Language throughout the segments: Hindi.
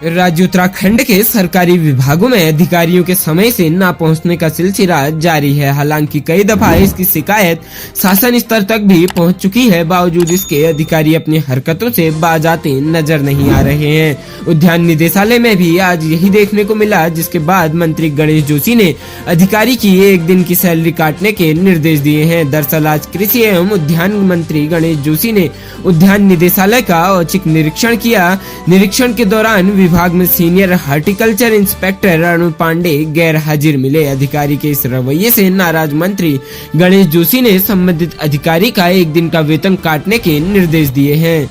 राज्य उत्तराखंड के सरकारी विभागों में अधिकारियों के समय से न पहुंचने का सिलसिला जारी है। हालांकि कई दफा इसकी शिकायत शासन स्तर तक भी पहुंच चुकी है, बावजूद इसके अधिकारी अपनी हरकतों से बाज आते नजर नहीं आ रहे हैं। उद्यान निदेशालय में भी आज यही देखने को मिला, जिसके बाद मंत्री गणेश जोशी ने अधिकारी की एक दिन की सैलरी काटने के निर्देश दिए हैं। दरअसल आज कृषि एवं उद्यान मंत्री गणेश जोशी ने उद्यान निदेशालय का औचक निरीक्षण किया। निरीक्षण के दौरान विभाग में senior horticulture inspector Arun Pandey गैर हाजिर मिले। अधिकारी के इस रवैये से नाराज मंत्री गणेश जोशी ने संबंधित अधिकारी का एक दिन का वेतन काटने के निर्देश दिए हैं।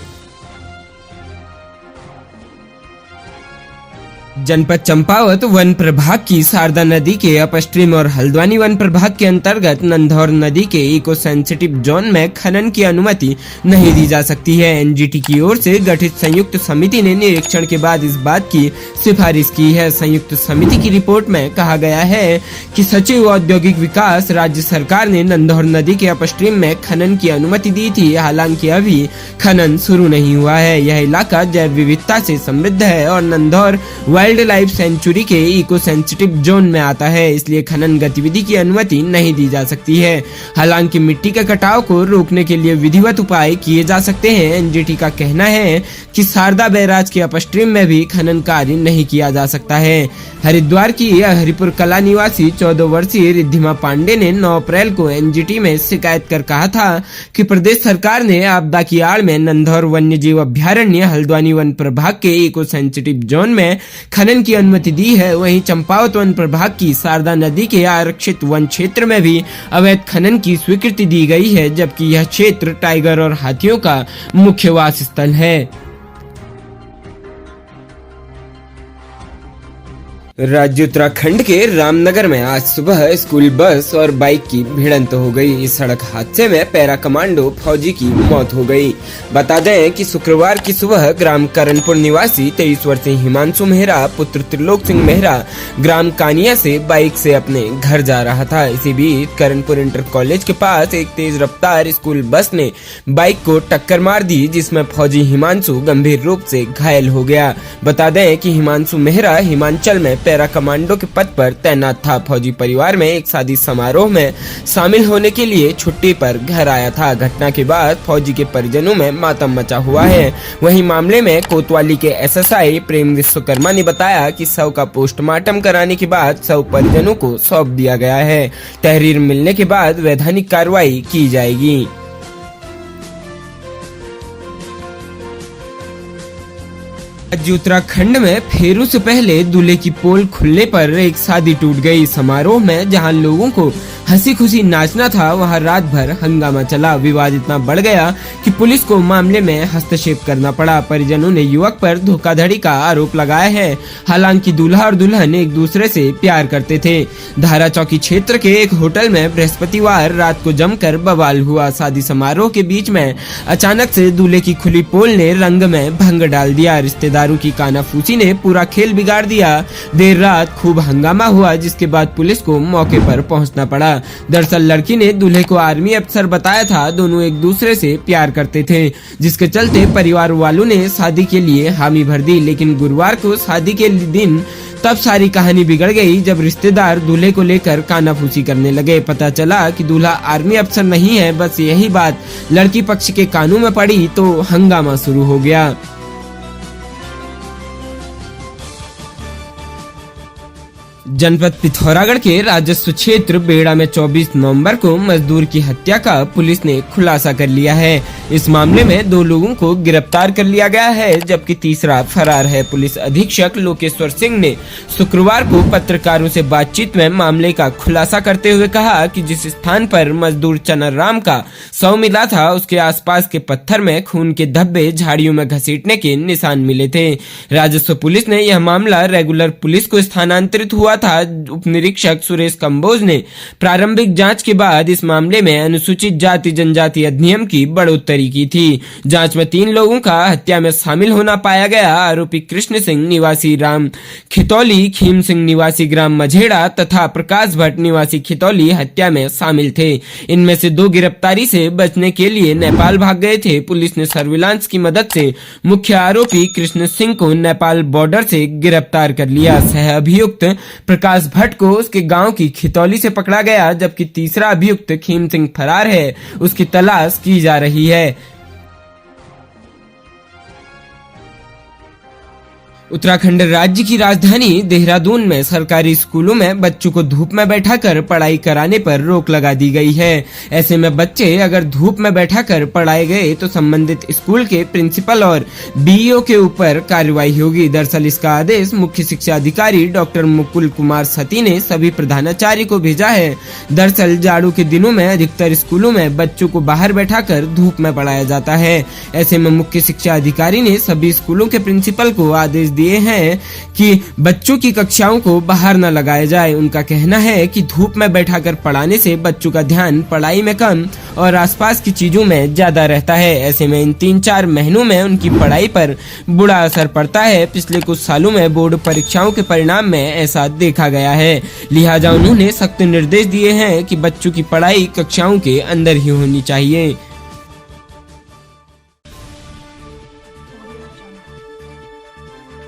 जनपद चंपावत वन प्रभाग की शारदा नदी के अपस्ट्रीम और हल्द्वानी वन प्रभाग के अंतर्गत नंधौर नदी के इको सेंसिटिव जोन में खनन की अनुमति नहीं दी जा सकती है। एनजीटी की ओर से गठित संयुक्त समिति ने निरीक्षण के बाद इस बात की सिफारिश की है। संयुक्त समिति की रिपोर्ट में कहा गया है कि सचिव औद्योगिक विकास राज्य सरकार ने नंधौर नदी के अपस्ट्रीम में खनन की अनुमति दी थी। हालांकि अभी खनन शुरू नहीं हुआ है। यह इलाका जैव विविधता से समृद्ध है और नंधौर वाइल्ड लाइफ सेंचुरी के इको सेंसिटिव जोन में आता है, इसलिए खनन गतिविधि की अनुमति नहीं दी जा सकती है। हालांकि मिट्टी के कटाव को रोकने के लिए विधिवत उपाय किए जा सकते हैं। एनजीटी का कहना है कि शारदा बैराज के अपस्ट्रीम में भी खनन कार्य नहीं किया जा सकता है। हरिद्वार की हरिपुर कला निवासी 14 वर्षीय रिद्धिमा पांडे ने 9 अप्रैल को एनजीटी में शिकायत कर कहा था कि प्रदेश सरकार ने आपदा की आड़ में नंधौर वन्य जीव अभ्यारण्य हल्द्वानी वन प्रभाग के इको सेंसिटिव जोन में खनन की अनुमति दी है। वहीं चंपावत वन प्रभाग की शारदा नदी के आरक्षित वन क्षेत्र में भी अवैध खनन की स्वीकृति दी गई है, जबकि यह क्षेत्र टाइगर और हाथियों का मुख्य वास स्थल है। राज्य उत्तराखंड के रामनगर में आज सुबह स्कूल बस और बाइक की भिड़ंत हो गई। इस सड़क हादसे में पैरा कमांडो फौजी की मौत हो गई। बता दें कि शुक्रवार की सुबह ग्राम करणपुर निवासी 23 वर्षीय हिमांशु मेहरा पुत्र त्रिलोक सिंह मेहरा ग्राम कानिया से बाइक से अपने घर जा रहा था। इसी बीच करणपुर इंटर कॉलेज के पास एक तेज रफ्तार स्कूल बस ने बाइक को टक्कर मार दी, जिसमें फौजी हिमांशु गंभीर रूप से घायल हो गया। बता दें कि हिमांशु मेहरा हिमाचल में पैरा कमांडो के पद पर तैनात था। फौजी परिवार में एक शादी समारोह में शामिल होने के लिए छुट्टी पर घर आया था। घटना के बाद फौजी के परिजनों में मातम मचा हुआ है। वहीं मामले में कोतवाली के एसएसआई प्रेम विश्वकर्मा ने बताया कि शव का पोस्टमार्टम कराने के बाद शव परिजनों को सौंप दिया गया है। तहरीर मिलने के बाद वैधानिक कार्रवाई की जाएगी। राज्य उत्तराखंड में फेरू से पहले दूल्हे की पोल खुलने पर एक शादी टूट गई। समारोह में जहां लोगों को हंसी खुशी नाचना था, वहां रात भर हंगामा चला। विवाद इतना बढ़ गया कि पुलिस को मामले में हस्तक्षेप करना पड़ा। परिजनों ने युवक पर धोखाधड़ी का आरोप लगाया है। हालांकि दूल्हा और दुल्हन एक दूसरे से प्यार करते थे। धारा चौकी क्षेत्र के एक होटल में बृहस्पतिवार रात को जमकर बवाल हुआ। शादी समारोह के बीच में अचानक से दूल्हे की खुली पोल ने रंग में भंग डाल दिया। रिश्तेदारों की कानाफूसी ने पूरा खेल बिगाड़ दिया। देर रात खूब हंगामा हुआ, जिसके बाद पुलिस को मौके पर पहुंचना पड़ा। दरअसल लड़की ने दूल्हे को आर्मी अफसर बताया था। दोनों एक दूसरे से प्यार करते थे, जिसके चलते परिवार वालों ने शादी के लिए हामी भर दी। लेकिन गुरुवार को शादी के दिन तब सारी कहानी बिगड़ गई, जब रिश्तेदार दूल्हे को लेकर कानाफूसी करने लगे। पता चला कि दूल्हा आर्मी अफसर नहीं है। बस यही बात लड़की पक्ष के कानों में पड़ी तो हंगामा शुरू हो गया। जनपद पिथौरागढ़ के राजस्व क्षेत्र बेड़ा में 24 नवंबर को मजदूर की हत्या का पुलिस ने खुलासा कर लिया है। इस मामले में 2 लोगों को गिरफ्तार कर लिया गया है, जबकि तीसरा फरार है। पुलिस अधीक्षक लोकेश्वर सिंह ने शुक्रवार को पत्रकारों से बातचीत में मामले का खुलासा करते हुए कहा कि जिस स्थान पर मजदूर चनर राम का शव मिला था, उसके आसपास के पत्थर में खून के धब्बे झाड़ियों में घसीटने के निशान मिले थे। राजस्व पुलिस ने यह मामला रेगुलर पुलिस को स्थानांतरित हुआ था। उप निरीक्षक सुरेश कंबोज ने प्रारंभिक जांच के बाद इस मामले में अनुसूचित जाति जनजाति अधिनियम की बढ़ोतरी की थी। जांच में 3 लोगों का हत्या में शामिल होना पाया गया। आरोपी कृष्ण सिंह निवासी राम खितौली, खीम सिंह निवासी ग्राम मझेड़ा तथा प्रकाश भट्ट निवासी खितौली हत्या में शामिल थे। इनमें से 2 गिरफ्तारी से बचने के लिए नेपाल भाग गए थे। पुलिस ने सर्विलांस की मदद से मुख्य आरोपी कृष्ण सिंह को नेपाल बॉर्डर से गिरफ्तार कर लिया। सह अभियुक्त प्रकाश भट्ट को उसके गांव की खितौली से पकड़ा गया, जबकि तीसरा अभियुक्त खीम सिंह फरार है, उसकी तलाश की जा रही है। उत्तराखंड राज्य की राजधानी देहरादून में सरकारी स्कूलों में बच्चों को धूप में बैठाकर पढ़ाई कराने पर रोक लगा दी गई है। ऐसे में बच्चे अगर धूप में बैठाकर पढ़ाए गए तो संबंधित स्कूल के प्रिंसिपल और बीईओ के ऊपर कार्रवाई होगी। दरअसल इसका आदेश मुख्य शिक्षा अधिकारी डॉक्टर मुकुल कुमार सती ने सभी प्रधानाचार्य को भेजा है। दरअसल जाड़ों के दिनों में अधिकतर स्कूलों में बच्चों को बाहर बैठाकर धूप में पढ़ाया जाता है। ऐसे में मुख्य शिक्षा अधिकारी ने सभी स्कूलों के प्रिंसिपल को आदेश दिए हैं कि बच्चों की कक्षाओं को बाहर न लगाया जाए। उनका कहना है कि धूप में बैठाकर पढ़ाने से बच्चों का ध्यान पढ़ाई में कम और आसपास की चीजों में ज्यादा रहता है। ऐसे में इन 3-4 महीनों में उनकी पढ़ाई पर बुरा असर पड़ता है। पिछले कुछ सालों में बोर्ड परीक्षाओं के परिणाम में ऐसा देखा गया है। लिहाजा उन्होंने सख्त निर्देश दिए हैं कि बच्चों की पढ़ाई कक्षाओं के अंदर ही होनी चाहिए।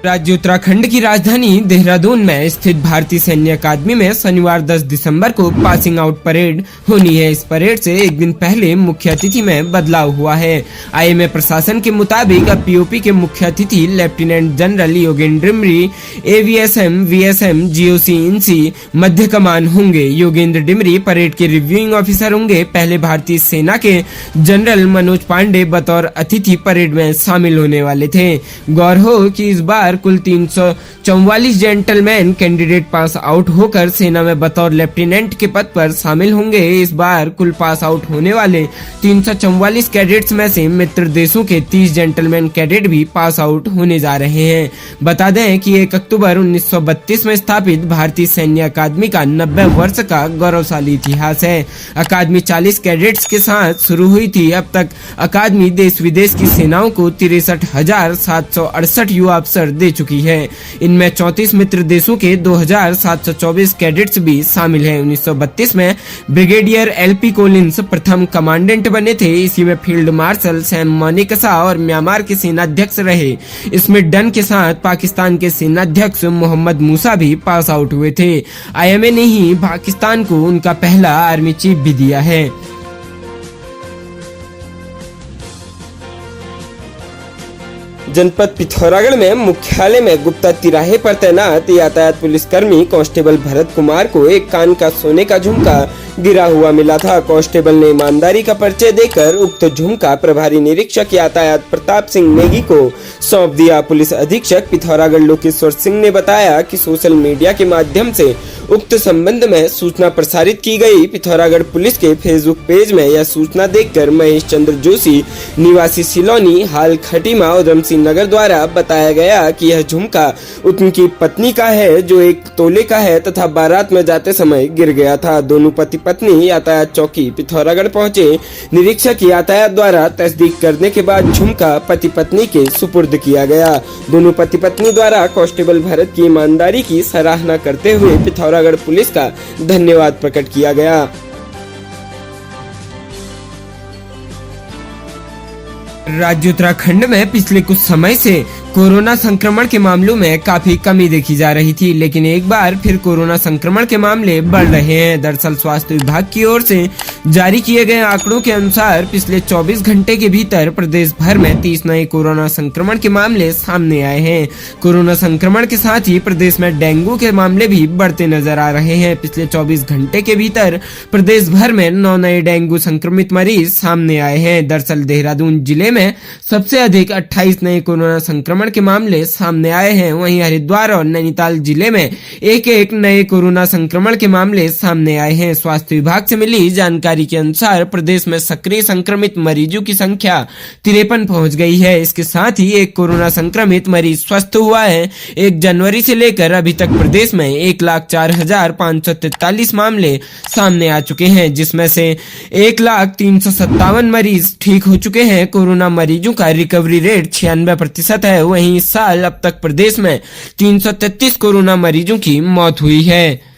राज्य उत्तराखंड की राजधानी देहरादून में स्थित भारतीय सैन्य अकादमी में शनिवार 10 दिसंबर को पासिंग आउट परेड होनी है। इस परेड से एक दिन पहले मुख्य अतिथि में बदलाव हुआ है। आईएमए प्रशासन के मुताबिक अब पीओपी के मुख्य अतिथि lieutenant general Yogendra Dimri, AVSM, VSM, GOC, in C मध्य कमान होंगे। योगेंद्र डिमरी परेड के रिव्यूइंग ऑफिसर होंगे। पहले भारतीय सेना के जनरल मनोज पांडे बतौर अतिथि परेड में शामिल होने वाले थे। गौर हो कि इस बार कुल 344 जेंटलमैन कैंडिडेट पास आउट होकर सेना में बतौर लेफ्टिनेंट के पद पर शामिल होंगे। इस बार कुल पास आउट होने वाले 344 कैडेट्स में से मित्र देशों के 30 जेंटलमैन कैडेट भी पास आउट होने जा रहे हैं। बता दें कि 1 अक्टूबर 1932 में स्थापित भारतीय सैन्य अकादमी का 90 वर्ष का गौरवशाली इतिहास है। अकादमी 40 कैडेट्स के साथ शुरू हुई थी। अब तक अकादमी देश विदेश की सेनाओं को 63,768 युवा अफसर दे चुकी है। इनमें 34 मित्र देशों के 2,724 कैडेट्स भी शामिल हैं। 1932 में ब्रिगेडियर एलपी कोलिंस प्रथम कमांडेंट बने थे। इसी में फील्ड मार्शल सैम मानेकशॉ और म्यांमार के सेनाध्यक्ष रहे। इसमें डन के साथ पाकिस्तान के सेनाध्यक्ष मोहम्मद मूसा भी पास आउट हुए थे। आईएमए ने ही पाकिस्तान को उनका पहला आर्मी चीफ भी दिया है। जनपद पिथौरागढ़ में मुख्यालय में गुप्ता तिराहे पर तैनात यातायात पुलिसकर्मी कांस्टेबल भरत कुमार को एक कान का सोने का झुमका गिरा हुआ मिला था। कांस्टेबल ने ईमानदारी का परिचय देकर उक्त झुमका प्रभारी निरीक्षक यातायात प्रताप सिंह नेगी को सौंप दिया। पुलिस अधीक्षक पिथौरागढ़ लोकेश्वर सिंह ने बताया कि सोशल मीडिया के माध्यम से उक्त संबंध में सूचना प्रसारित की गई। पिथौरागढ़ पुलिस के फेसबुक पेज में यह सूचना देखकर महेश चंद्र जोशी निवासी सिलोनी हाल खटीमा उधम सिंह नगर द्वारा बताया गया कि यह झुमका उनकी पत्नी का है जो 1 तोले का है तथा बारात में जाते समय गिर गया था। दोनों पति पत्नी यातायात चौकी पिथौरागढ़ पहुंचे। निरीक्षक यातायात द्वारा तस्दीक करने के बाद झुमका पति पत्नी के सुपुर्द किया गया। दोनों पति पत्नी द्वारा कांस्टेबल भरत की ईमानदारी की सराहना करते हुए पिथौरागढ़ पुलिस का धन्यवाद प्रकट किया गया। राज्य उत्तराखंड में पिछले कुछ समय से कोरोना संक्रमण के मामलों में काफी कमी देखी जा रही थी, लेकिन एक बार फिर कोरोना संक्रमण के मामले बढ़ रहे हैं। दरअसल स्वास्थ्य विभाग की ओर से जारी किए गए आंकड़ों के अनुसार पिछले 24 घंटे के भीतर प्रदेश भर में 30 नए कोरोना संक्रमण के मामले सामने आए हैं। कोरोना संक्रमण के साथ ही प्रदेश में डेंगू के मामले भी बढ़ते नजर आ रहे हैं। पिछले 24 घंटे के भीतर प्रदेश भर में 9 नए डेंगू संक्रमित मरीज सामने आए हैं। दरअसल देहरादून जिले में सबसे अधिक 28 नए कोरोना संक्रमण के मामले सामने आए हैं। वहीं हरिद्वार और नैनीताल जिले में एक नए कोरोना संक्रमण के मामले सामने आए हैं। स्वास्थ्य विभाग से मिली जानकारी जानकारी के अनुसार प्रदेश में सक्रिय संक्रमित मरीजों की संख्या 53 पहुंच गई है। इसके साथ ही एक कोरोना संक्रमित मरीज स्वस्थ हुआ है। 1 जनवरी से लेकर अभी तक प्रदेश में 1,04,543 मामले सामने आ चुके हैं, जिसमें से 1,03,57 मरीज ठीक हो चुके हैं। कोरोना मरीजों का रिकवरी रेट 96% है। वहीं इस साल अब तक प्रदेश में 333 कोरोना मरीजों की मौत हुई है।